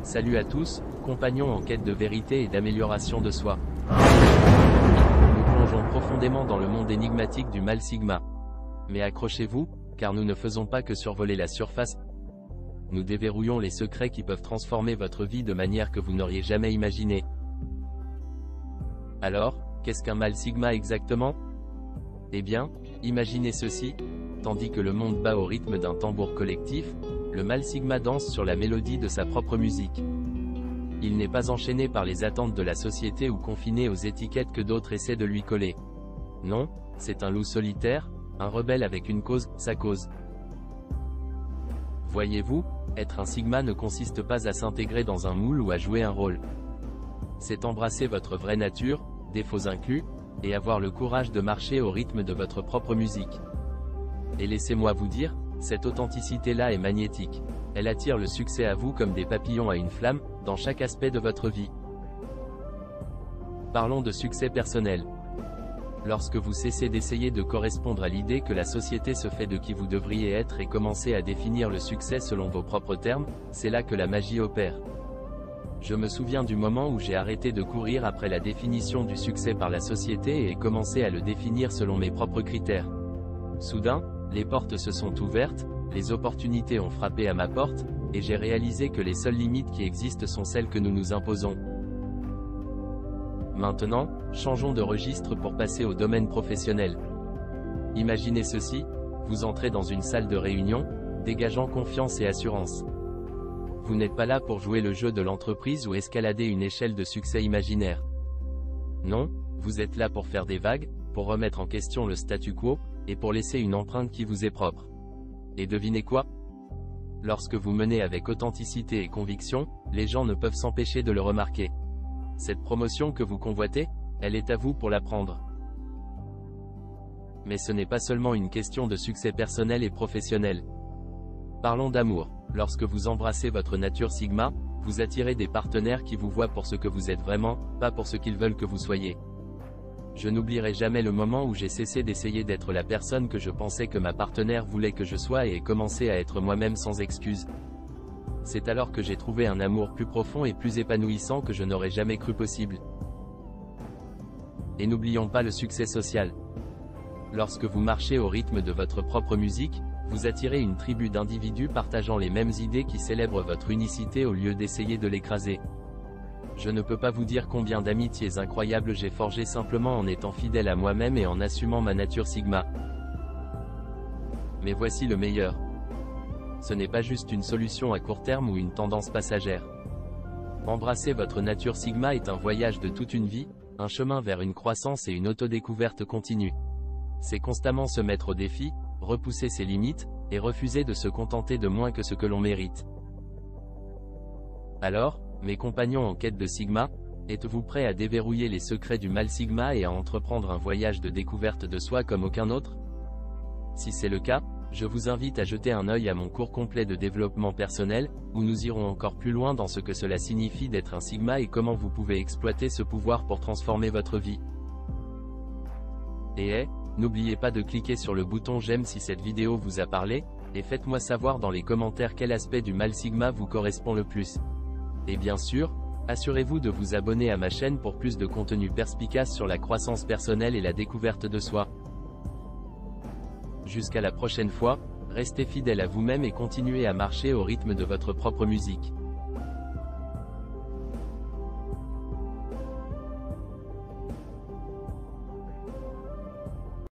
Salut à tous, compagnons en quête de vérité et d'amélioration de soi. Nous plongeons profondément dans le monde énigmatique du mal sigma. Mais accrochez-vous, car nous ne faisons pas que survoler la surface. Nous déverrouillons les secrets qui peuvent transformer votre vie de manière que vous n'auriez jamais imaginé. Alors, qu'est-ce qu'un mal sigma exactement? Eh bien, imaginez ceci, tandis que le monde bat au rythme d'un tambour collectif, le mal sigma danse sur la mélodie de sa propre musique. Il n'est pas enchaîné par les attentes de la société ou confiné aux étiquettes que d'autres essaient de lui coller. Non, c'est un loup solitaire, un rebelle avec une cause, sa cause. Voyez-vous, être un sigma ne consiste pas à s'intégrer dans un moule ou à jouer un rôle. C'est embrasser votre vraie nature, défauts inclus, et avoir le courage de marcher au rythme de votre propre musique. Et laissez-moi vous dire, cette authenticité-là est magnétique. Elle attire le succès à vous comme des papillons à une flamme, dans chaque aspect de votre vie. Parlons de succès personnel. Lorsque vous cessez d'essayer de correspondre à l'idée que la société se fait de qui vous devriez être et commencez à définir le succès selon vos propres termes, c'est là que la magie opère. Je me souviens du moment où j'ai arrêté de courir après la définition du succès par la société et ai commencé à le définir selon mes propres critères. Soudain, les portes se sont ouvertes, les opportunités ont frappé à ma porte, et j'ai réalisé que les seules limites qui existent sont celles que nous nous imposons. Maintenant, changeons de registre pour passer au domaine professionnel. Imaginez ceci, vous entrez dans une salle de réunion, dégageant confiance et assurance. Vous n'êtes pas là pour jouer le jeu de l'entreprise ou escalader une échelle de succès imaginaire. Non, vous êtes là pour faire des vagues, pour remettre en question le statu quo, et pour laisser une empreinte qui vous est propre. Et devinez quoi? Lorsque vous menez avec authenticité et conviction, les gens ne peuvent s'empêcher de le remarquer. Cette promotion que vous convoitez, elle est à vous pour la prendre. Mais ce n'est pas seulement une question de succès personnel et professionnel. Parlons d'amour. Lorsque vous embrassez votre nature sigma, vous attirez des partenaires qui vous voient pour ce que vous êtes vraiment, pas pour ce qu'ils veulent que vous soyez. Je n'oublierai jamais le moment où j'ai cessé d'essayer d'être la personne que je pensais que ma partenaire voulait que je sois et ai commencé à être moi-même sans excuse. C'est alors que j'ai trouvé un amour plus profond et plus épanouissant que je n'aurais jamais cru possible. Et n'oublions pas le succès social. Lorsque vous marchez au rythme de votre propre musique, vous attirez une tribu d'individus partageant les mêmes idées qui célèbrent votre unicité au lieu d'essayer de l'écraser. Je ne peux pas vous dire combien d'amitiés incroyables j'ai forgées simplement en étant fidèle à moi-même et en assumant ma nature sigma. Mais voici le meilleur. Ce n'est pas juste une solution à court terme ou une tendance passagère. Embrasser votre nature sigma est un voyage de toute une vie, un chemin vers une croissance et une autodécouverte continue. C'est constamment se mettre au défi, repousser ses limites, et refuser de se contenter de moins que ce que l'on mérite. Alors, mes compagnons en quête de sigma, êtes-vous prêts à déverrouiller les secrets du mal sigma et à entreprendre un voyage de découverte de soi comme aucun autre? Si c'est le cas, je vous invite à jeter un œil à mon cours complet de développement personnel, où nous irons encore plus loin dans ce que cela signifie d'être un sigma et comment vous pouvez exploiter ce pouvoir pour transformer votre vie. Et n'oubliez pas de cliquer sur le bouton j'aime si cette vidéo vous a parlé, et faites-moi savoir dans les commentaires quel aspect du mal sigma vous correspond le plus. Et bien sûr, assurez-vous de vous abonner à ma chaîne pour plus de contenu perspicace sur la croissance personnelle et la découverte de soi. Jusqu'à la prochaine fois, restez fidèle à vous-même et continuez à marcher au rythme de votre propre musique.